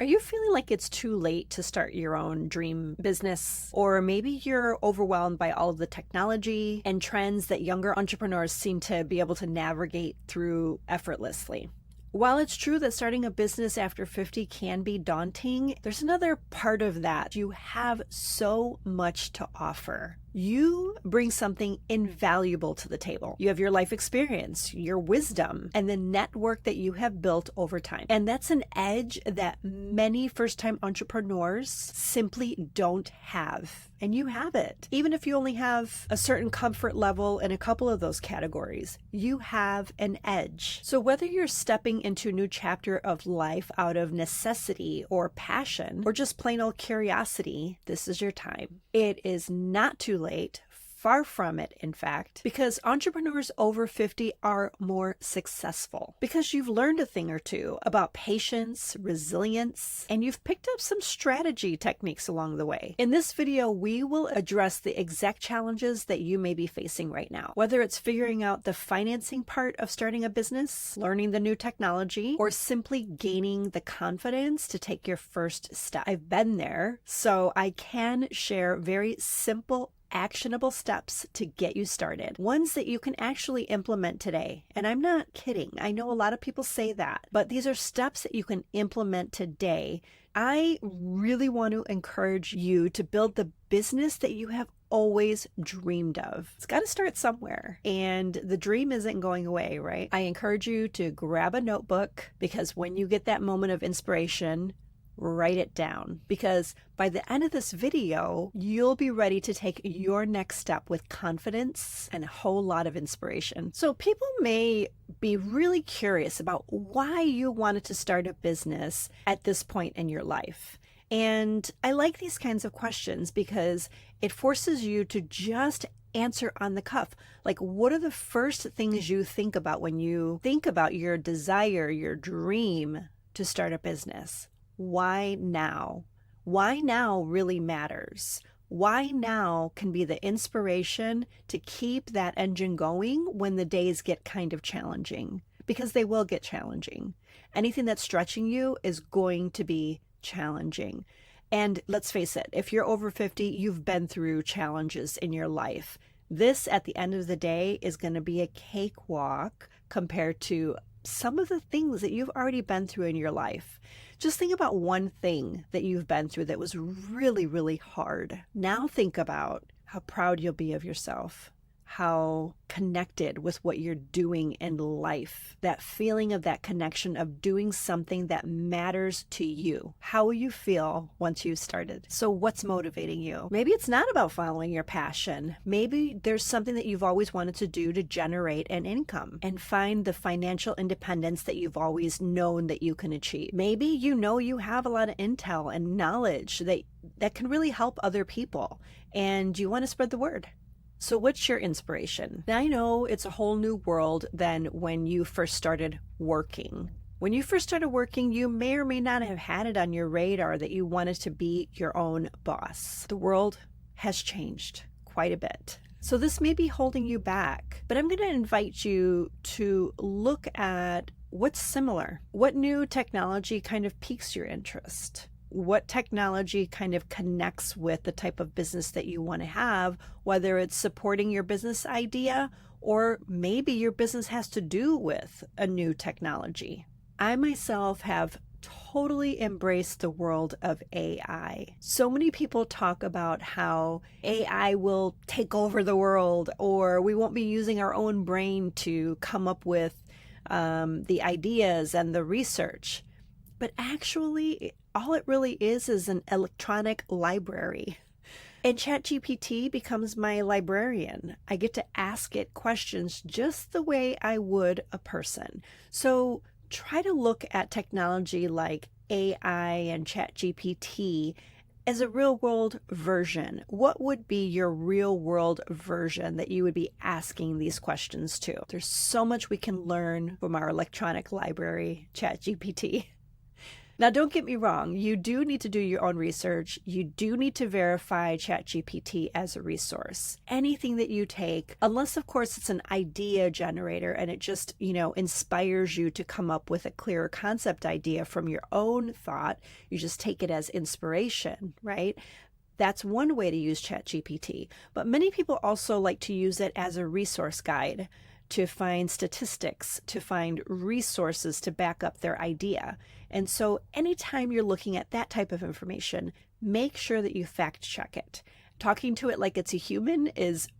Are you feeling like it's too late to start your own dream business? Or maybe you're overwhelmed by all of the technology and trends that younger entrepreneurs seem to be able to navigate through effortlessly. While it's true that starting a business after 50 can be daunting, there's another part of that. You have so much to offer. You bring something invaluable to the table. You have your life experience, your wisdom, and the network that you have built over time. And that's an edge that many first-time entrepreneurs simply don't have. And you have it. Even if you only have a certain comfort level in a couple of those categories, you have an edge. So whether you're stepping into a new chapter of life out of necessity or passion, or just plain old curiosity, this is your time. It is not too late. Far from it, in fact, because entrepreneurs over 50 are more successful because you've learned a thing or two about patience, resilience, and you've picked up some strategy techniques along the way. In this video, we will address the exact challenges that you may be facing right now, whether it's figuring out the financing part of starting a business, learning the new technology, or simply gaining the confidence to take your first step. I've been there, so I can share very simple actionable steps to get you started, ones that you can actually implement today. And I'm not kidding. I know a lot of people say that, but these are steps that you can implement today. I really want to encourage you to build the business that you have always dreamed of. It's got to start somewhere, and the dream isn't going away, right? I encourage you to grab a notebook, because when you get that moment of inspiration, write it down, because by the end of this video, you'll be ready to take your next step with confidence and a whole lot of inspiration. So people may be really curious about why you wanted to start a business at this point in your life. And I like these kinds of questions because it forces you to just answer on the cuff. Like, what are the first things you think about when you think about your desire, your dream to start a business? Why now? Why now really matters. Why now can be the inspiration to keep that engine going when the days get kind of challenging, because they will get challenging. Anything that's stretching you is going to be challenging. And let's face it, if you're over 50, you've been through challenges in your life. This, at the end of the day, is going to be a cakewalk compared to some of the things that you've already been through in your life. Just think about one thing that you've been through that was really, really hard. Now think about how proud you'll be of yourself, how connected with what you're doing in life, that feeling of that connection of doing something that matters to you. How will you feel once you've started? So what's motivating you? Maybe it's not about following your passion. Maybe there's something that you've always wanted to do to generate an income and find the financial independence that you've always known that you can achieve. Maybe you know you have a lot of intel and knowledge that can really help other people, and you want to spread the word. So what's your inspiration? Now, I know it's a whole new world than when you first started working. When you first started working, you may or may not have had it on your radar that you wanted to be your own boss. The world has changed quite a bit. So this may be holding you back, but I'm going to invite you to look at what's similar. What new technology kind of piques your interest? What technology kind of connects with the type of business that you want to have, whether it's supporting your business idea or maybe your business has to do with a new technology. I myself have totally embraced the world of AI. So many people talk about how AI will take over the world, or we won't be using our own brain to come up with the ideas and the research. But actually, all it really is an electronic library. And ChatGPT becomes my librarian. I get to ask it questions just the way I would a person. So try to look at technology like AI and ChatGPT as a real world version. What would be your real world version that you would be asking these questions to? There's so much we can learn from our electronic library, ChatGPT. Now, don't get me wrong. You do need to do your own research. You do need to verify ChatGPT as a resource. Anything that you take, unless of course it's an idea generator and it just, inspires you to come up with a clearer concept idea from your own thought, you just take it as inspiration, right? That's one way to use ChatGPT. But many people also like to use it as a resource guide to find statistics, to find resources to back up their idea. And so anytime you're looking at that type of information, make sure that you fact check it. Talking to it like it's a human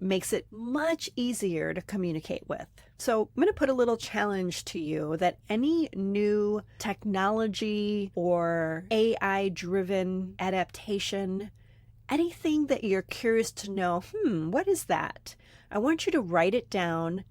makes it much easier to communicate with. So I'm going to put a little challenge to you that any new technology or AI-driven adaptation, anything that you're curious to know, what is that? I want you to write it down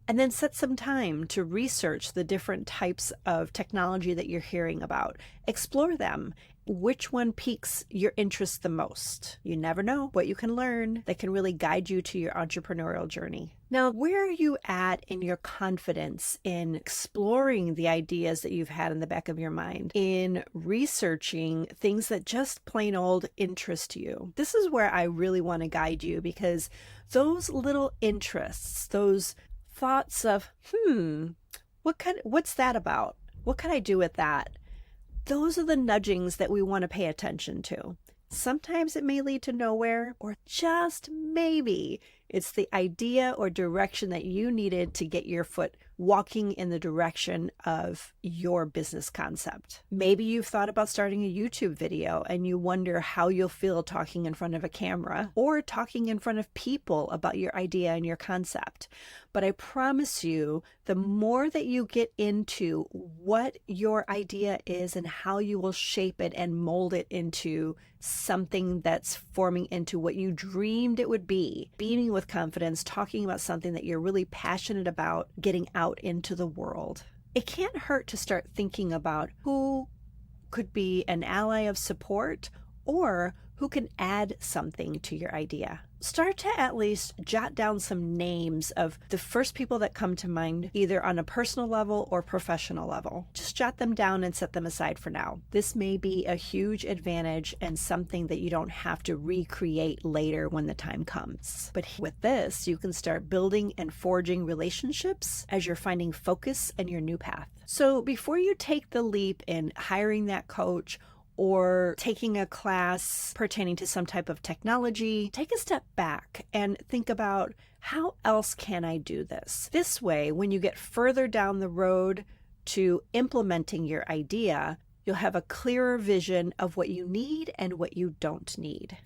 and then set some time to research the different types of technology that you're hearing about. Explore them. Which one piques your interest the most? You never know what you can learn that can really guide you to your entrepreneurial journey. Now, where are you at in your confidence in exploring the ideas that you've had in the back of your mind, in researching things that just plain old interest you? This is where I really want to guide you, because those little interests, those thoughts of, what's that about? What can I do with that? Those are the nudgings that we want to pay attention to. Sometimes it may lead to nowhere, or just maybe it's the idea or direction that you needed to get your foot walking in the direction of your business concept. Maybe you've thought about starting a YouTube video and you wonder how you'll feel talking in front of a camera or talking in front of people about your idea and your concept. But I promise you, the more that you get into what your idea is and how you will shape it and mold it into something that's forming into what you dreamed it would be, beaming with confidence, talking about something that you're really passionate about, getting out into the world. It can't hurt to start thinking about who could be an ally of support or who can add something to your idea. Start to at least jot down some names of the first people that come to mind, either on a personal level or professional level. Just jot them down and set them aside for now. This may be a huge advantage and something that you don't have to recreate later when the time comes. But with this, you can start building and forging relationships as you're finding focus and your new path. So before you take the leap in hiring that coach or taking a class pertaining to some type of technology, take a step back and think about, how else can I do this? This way, when you get further down the road to implementing your idea, you'll have a clearer vision of what you need and what you don't need.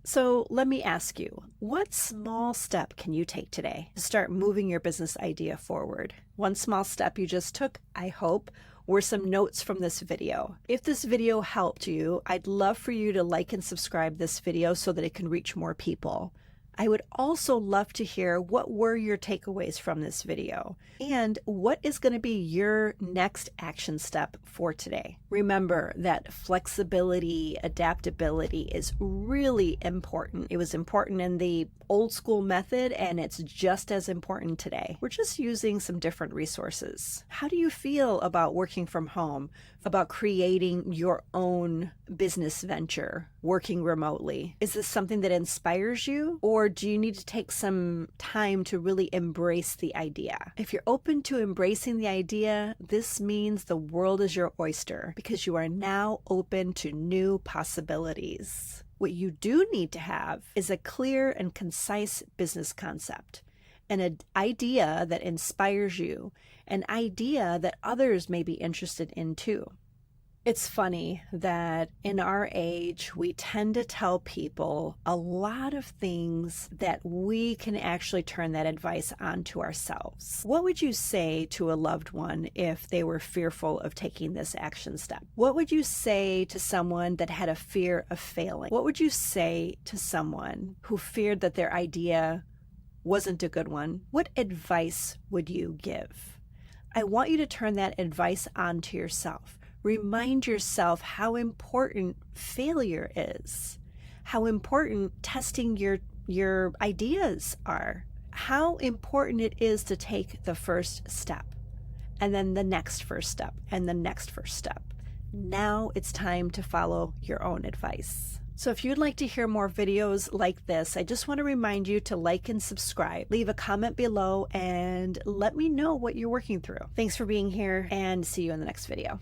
So let me ask you, what small step can you take today to start moving your business idea forward? One small step you just took, I hope, were some notes from this video. If this video helped you, I'd love for you to like and subscribe this video so that it can reach more people. I would also love to hear, what were your takeaways from this video? And what is going to be your next action step for today? Remember that flexibility, adaptability is really important. It was important in the old school method, and it's just as important today. We're just using some different resources. How do you feel about working from home, about creating your own business venture, working remotely? Is this something that inspires you, or do you need to take some time to really embrace the idea? If you're open to embracing the idea, this means the world is your oyster, because you are now open to new possibilities. What you do need to have is a clear and concise business concept, an idea that inspires you, an idea that others may be interested in too. It's funny that in our age, we tend to tell people a lot of things that we can actually turn that advice onto ourselves. What would you say to a loved one if they were fearful of taking this action step? What would you say to someone that had a fear of failing? What would you say to someone who feared that their idea wasn't a good one? What advice would you give? I want you to turn that advice onto yourself. Remind yourself how important failure is, how important testing your ideas are, how important it is to take the first step, and then the next first step, and the next first step. Now it's time to follow your own advice. So if you'd like to hear more videos like this, I just want to remind you to like and subscribe, leave a comment below, and let me know what you're working through. Thanks for being here, and see you in the next video.